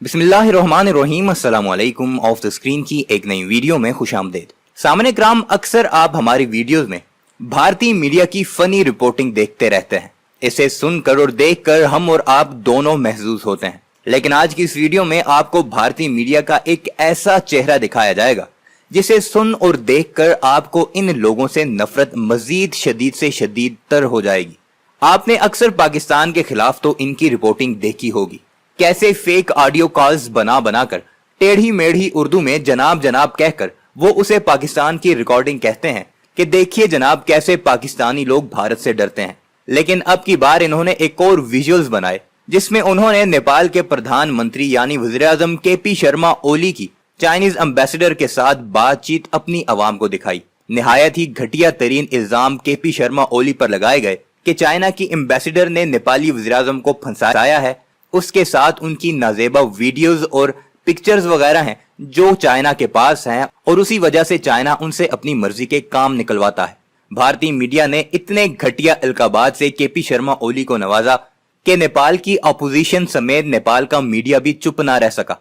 बिस्मिल्लाहिर्रहमानिर्रहीम, अस्सलामुअलैकुम। Of the screen की एक नई वीडियो में खुशामदीद। सामने कराम, अक्सर आप हमारी वीडियोस में भारतीय मीडिया की फनी रिपोर्टिंग देखते रहते हैं। इसे सुनकर और देखकर हम और आप दोनों महसूस होते हैं। लेकिन आज की इस वीडियो में आपको भारतीय मीडिया का एक ऐसा चेहरा दिखाया जाएगा जिसे सुन और देखकर आपको इन लोगों से नफरत मजीद शदीद से शदीद तर हो जाएगी। आपने अक्सर पाकिस्तान के खिलाफ तो इनकी रिपोर्टिंग देखी होगी, कैसे फेक ऑडियो कॉल्स बना बनाकर टेढ़ी मेढ़ी उर्दू में जनाब जनाब कहकर वो उसे पाकिस्तान की रिकॉर्डिंग कहते हैं कि देखिए जनाब कैसे पाकिस्तानी लोग भारत से डरते हैं। लेकिन अब की बार इन्होंने एक और विजुअल्स बनाए जिसमें उन्होंने नेपाल के प्रधानमंत्री यानी वज़ीर-ए-आज़म के.पी. शर्मा ओली की चाइनीज एम्बेसडर के साथ बातचीत अपनी आवाम को दिखाई। निहायत ही घटिया तरीन इल्जाम के.पी. शर्मा ओली पर लगाए गए कि चाइना की एम्बेसडर ने नेपाली वज़ीर-ए-आज़म को फंसाया है। उसके साथ उनकी नाजेबा वीडियोस और पिक्चर्स वगैरह हैं जो चाइना के पास हैं और उसी वजह से चाइना उनसे अपनी मर्जी के काम निकलवाता है। भारतीय मीडिया ने इतने घटिया इल्काबात से के.पी. शर्मा ओली को नवाजा कि नेपाल की अपोजिशन समेत नेपाल का मीडिया भी चुप ना रह सका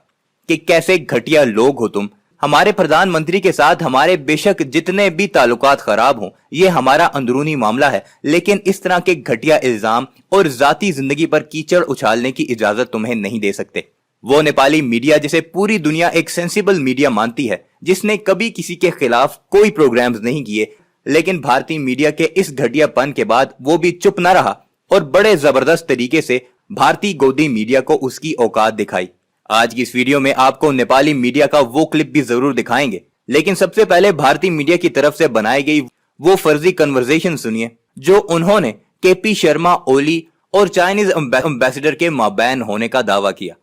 कि कैसे घटिया लोग हो तुम। हमारे प्रधानमंत्री के साथ हमारे बेशक जितने भी ताल्लुकात खराब हों, ये हमारा अंदरूनी मामला है, लेकिन इस तरह के घटिया इल्जाम और जाती जिंदगी पर कीचड़ उछालने की इजाजत तुम्हें नहीं दे सकते। वो नेपाली मीडिया जिसे पूरी दुनिया एक सेंसिबल मीडिया मानती है, जिसने कभी किसी के खिलाफ कोई प्रोग्राम्स नहीं किए, लेकिन भारतीय मीडिया के इस घटियापन के बाद वो भी चुप न रहा और बड़े जबरदस्त तरीके से भारतीय गोदी मीडिया को उसकी औकात दिखाई। आज की इस वीडियो में आपको नेपाली मीडिया का वो क्लिप भी जरूर दिखाएंगे, लेकिन सबसे पहले भारतीय मीडिया की तरफ से बनाई गई वो फर्जी कन्वर्सेशन सुनिए जो उन्होंने के.पी. शर्मा ओली और चाइनीज एम्बेसडर के माबैन होने का दावा किया।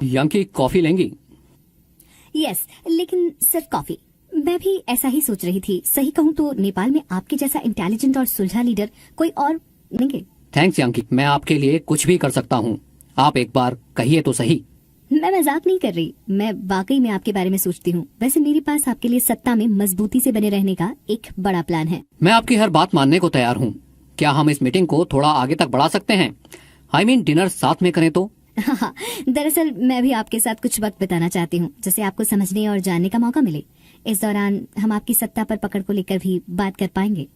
यंकी कॉफी लेंगी? यस, लेकिन सिर्फ कॉफी। मैं भी ऐसा ही सोच रही थी। सही कहूँ तो नेपाल में आपके जैसा इंटेलिजेंट और सुलझा लीडर कोई और नहीं। थैंक्स यंकी, मैं आपके लिए कुछ भी कर सकता हूँ। आप एक बार कहिए तो सही। मैं मजाक नहीं कर रही, मैं वाकई में आपके बारे में सोचती हूँ। वैसे मेरे पास आपके लिए सत्ता में मजबूती से बने रहने का एक बड़ा प्लान है। मैं आपकी हर बात मानने को तैयार हूँ। क्या हम इस मीटिंग को थोड़ा आगे तक बढ़ा सकते हैं? I mean, डिनर साथ में करें तो? हाँ, दरअसल मैं भी आपके साथ कुछ वक्त बिताना चाहती हूँ जिससे आपको समझने और जानने का मौका मिले। इस दौरान हम आपकी सत्ता पर पकड़ को लेकर भी बात कर पाएंगे।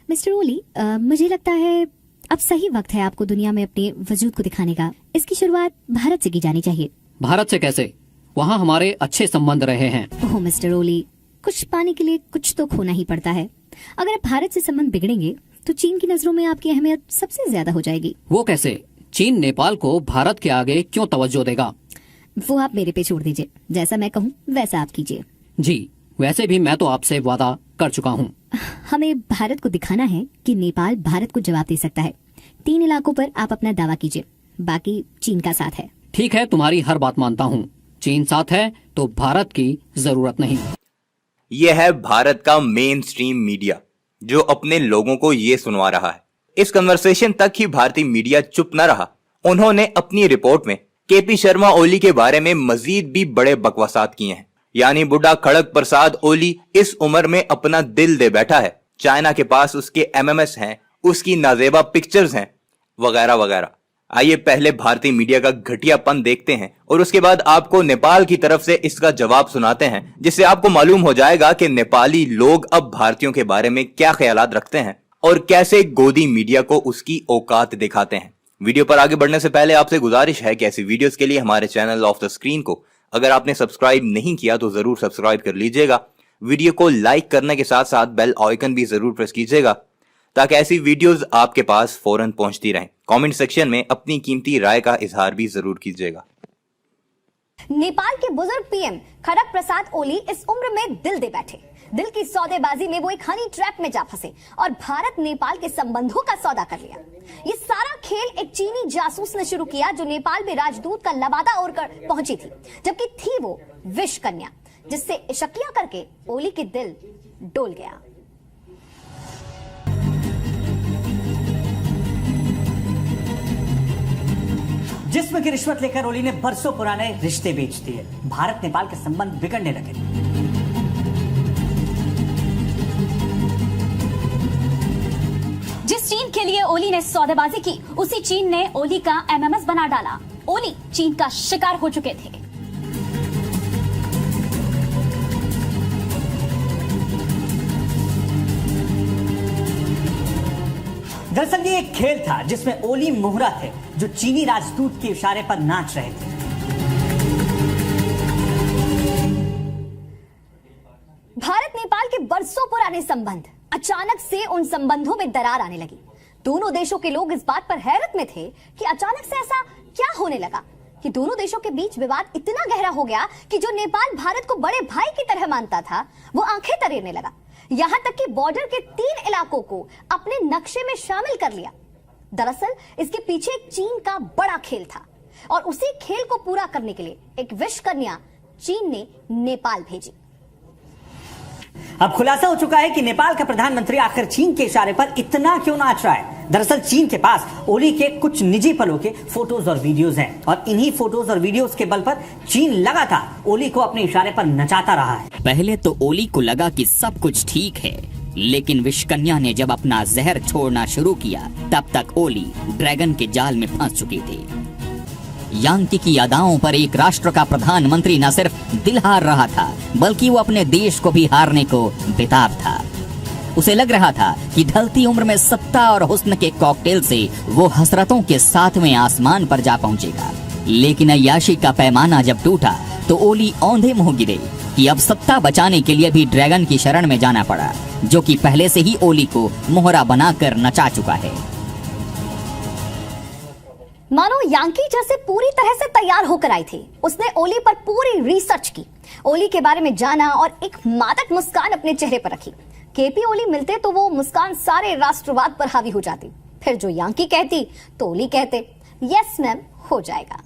मिस्टर ओली, मुझे लगता है अब सही वक्त है आपको दुनिया में अपने वजूद को दिखाने का। इसकी शुरुआत भारत से की जानी चाहिए। भारत से कैसे? वहाँ हमारे अच्छे संबंध रहे हैं। ओह मिस्टर ओली, कुछ पाने के लिए कुछ तो खोना ही पड़ता है। अगर आप भारत से संबंध बिगड़ेंगे तो चीन की नजरों में आपकी अहमियत सबसे ज्यादा हो जाएगी। वो कैसे? चीन नेपाल को भारत के आगे क्यों तवज्जो देगा? वो आप मेरे पे छोड़ दीजिए। जैसा मैं कहूँ वैसा आप कीजिए। जी, वैसे भी मैं तो आपसे वादा कर चुका हूँ। हमें भारत को दिखाना है कि नेपाल भारत को जवाब दे सकता है। 3 इलाकों पर आप अपना दावा कीजिए, बाकी चीन का साथ है। ठीक है, तुम्हारी हर बात मानता हूँ। चीन साथ है तो भारत की जरूरत नहीं। यह है भारत का मेन स्ट्रीम मीडिया जो अपने लोगों को ये सुनवा रहा है। इस कन्वर्सेशन तक ही भारतीय मीडिया चुप न रहा। उन्होंने अपनी रिपोर्ट में के.पी. शर्मा ओली के बारे में मजीद भी बड़े बकवासात किए हैं। यानी बुढ़ा खड़ग प्रसाद ओली इस उम्र में अपना दिल दे बैठा है, चाइना के पास उसके MMS हैं, उसकी नाजेबा पिक्चर्स हैं वगैरह वगैरह। आइए पहले भारतीय मीडिया का घटियापन देखते हैं और उसके बाद आपको नेपाल की तरफ से इसका जवाब सुनाते हैं, जिससे आपको मालूम हो जाएगा कि नेपाली लोग अब भारतीयों के बारे में क्या ख्यालात रखते हैं और कैसे गोदी मीडिया को उसकी औकात दिखाते हैं। वीडियो पर आगे बढ़ने से पहले आपसे गुजारिश है कि ऐसी वीडियोस के लिए हमारे चैनल ऑफ द स्क्रीन को अगर आपने सब्सक्राइब नहीं किया तो जरूर सब्सक्राइब कर लीजिएगा। वीडियो को लाइक करने के साथ साथ बेल आइकन भी जरूर प्रेस कीजिएगा ताकि ऐसी वीडियोस आपके पास फौरन पहुंचती रहें। कमेंट सेक्शन में अपनी कीमती राय का इजहार भी जरूर कीजिएगा। नेपाल के बुजुर्ग पीएम खड़ग प्रसाद ओली इस उम्र में दिल दे बैठे। दिल की सौदेबाजी में वो एक हनी ट्रैप में जा फंसे और भारत नेपाल के संबंधों का सौदा कर लिया। ये सारा खेल एक चीनी जासूस ने शुरू किया जो नेपाल में राजदूत का लबादा ओढ़ कर पहुंची थी, जबकि थी वो विष कन्या, जिससे इशकिया करके ओली के दिल डोल गया। जिस्म की रिश्वत लेकर ओली ने बरसों पुराने रिश्ते बेच दिए। भारत नेपाल के संबंध बिगड़ने लगे। जिस चीन के लिए ओली ने सौदेबाजी की, उसी चीन ने ओली का MMS बना डाला। ओली चीन का शिकार हो चुके थे। दरअसल ये एक खेल था जिसमें ओली मोहरा थे जो चीनी राजदूत के इशारे पर नाच रहे थे। भारत नेपाल के बरसों पुराने संबंध, अचानक से उन संबंधों में दरार आने लगी। दोनों देशों के लोग इस बात पर हैरत में थे कि अचानक से ऐसा क्या होने लगा कि दोनों देशों के बीच विवाद इतना गहरा हो गया कि जो नेपाल भारत को बड़े भाई की तरह मानता था वो आंखें तरेरने लगा। यहां तक कि बॉर्डर के 3 इलाकों को अपने नक्शे में शामिल कर लिया। दरअसल इसके पीछे एक चीन का बड़ा खेल था और उसी खेल को पूरा करने के लिए एक विष कन्या चीन ने नेपाल भेजी। अब खुलासा हो चुका है कि नेपाल का प्रधानमंत्री आखिर चीन के इशारे पर इतना क्यों नाच रहा है। दरअसल चीन के पास ओली के कुछ निजी पलों के फोटोज और वीडियोज हैं और इन्हीं फोटोज और वीडियोज के बल पर चीन लगातार ओली को अपने इशारे पर नचाता रहा है। पहले तो ओली को लगा कि सब कुछ ठीक है, लेकिन विषकन्या ने जब अपना जहर छोड़ना शुरू किया तब तक ओली ड्रैगन के जाल में फंस चुके थे। यांकी की अदाओं पर एक राष्ट्र का प्रधानमंत्री न सिर्फ दिल हार रहा था बल्कि वो अपने देश को भी हारने को बेताब था। उसे लग रहा था कि ढलती उम्र में सत्ता और हुस्न के कॉकटेल से वो हसरतों के 7वें आसमान पर जा पहुंचेगा। लेकिन अय्याशी का पैमाना जब टूटा तो ओली औंधे मुंह गिरे कि अब सत्ता बचाने के लिए भी ड्रैगन की शरण में जाना पड़ा, जो कि पहले से ही ओली को मोहरा बनाकर नचा चुका है। मानो यांकी जैसे पूरी तरह से तैयार होकर आई थी। उसने ओली पर पूरी रिसर्च की, ओली के बारे में जाना और एक मादक मुस्कान अपने चेहरे पर रखी। केपी ओली मिलते तो वो मुस्कान सारे राष्ट्रवाद पर हावी हो जाती। फिर जो यांकी कहती तो ओली कहते यस मैम हो जाएगा।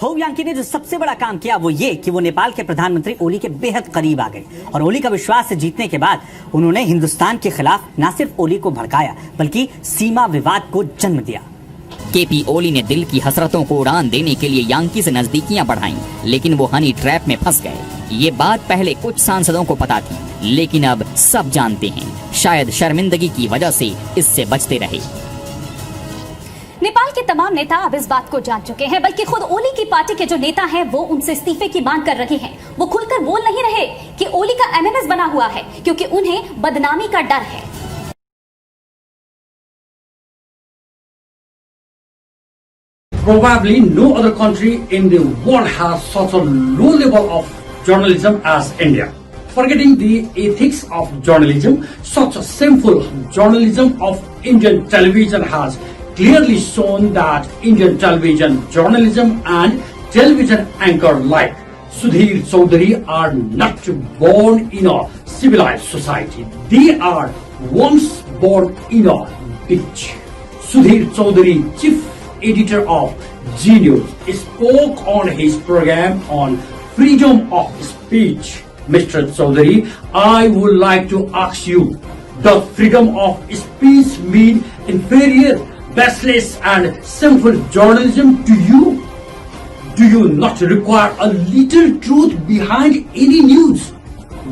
होउ यांकी ने जो सबसे बड़ा काम किया वो ये कि वो नेपाल के प्रधानमंत्री ओली के बेहद करीब आ गए और ओली का विश्वास जीतने के बाद उन्होंने हिंदुस्तान के खिलाफ न सिर्फ ओली को भड़काया बल्कि सीमा विवाद को जन्म दिया। केपी ओली ने दिल की हसरतों को उड़ान देने के लिए यांकी से नजदीकियां बढ़ाईं, लेकिन वो हनी ट्रैप में फंस गए। ये बात पहले कुछ सांसदों को पता थी, लेकिन अब सब जानते हैं। शायद शर्मिंदगी की वजह से इससे बचते रहे। नेपाल के तमाम नेता अब इस बात को जान चुके हैं, बल्कि खुद ओली की पार्टी के जो नेता हैं वो उनसे इस्तीफे की मांग कर रहे हैं। वो खुलकर बोल नहीं रहे कि ओली का एमएमएस बना हुआ है, क्योंकि उन्हें बदनामी का डर है। Probably no other country in the world has such a low level of journalism as India. Forgetting the ethics of journalism, such a shameful journalism of Indian television has clearly shown that Indian television journalism and television anchor like Sudhir Chaudhary are not born in a civilized society. They are once born in a ditch. Sudhir Chaudhary, chief editor of G News, spoke on his program on freedom of speech. Mr. Chaudhary, I would like to ask you, does freedom of speech mean inferior, baseless and sinful journalism to you? Do you not require a little truth behind any news?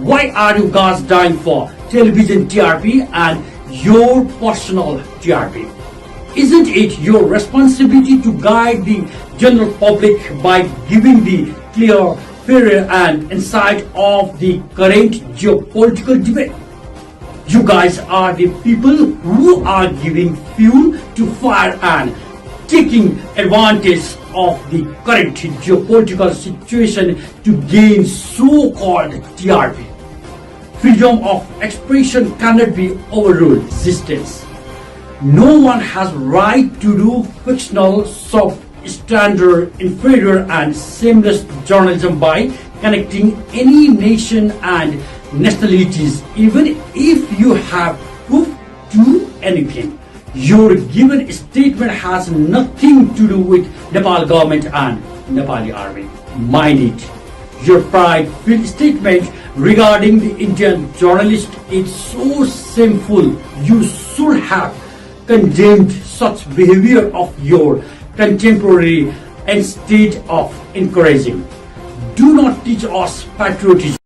Why are you guys dying for television TRP and your personal TRP? Isn't it your responsibility to guide the general public by giving the clear, fair and insight of the current geopolitical debate? You guys are the people who are giving fuel to fire and taking advantage of the current geopolitical situation to gain so-called TRP. Freedom of expression cannot be overruled. Resistance. No one has right to do fictional, substandard, inferior and shameless journalism by connecting any nation and nationalities, even if you have proof to anything. Your given statement has nothing to do with Nepal government and Nepali army. Mind it. Your pride-filled statement regarding the Indian journalist is so shameful. You should have condemned such behavior of your contemporary instead of encouraging. Do not teach us patriotism.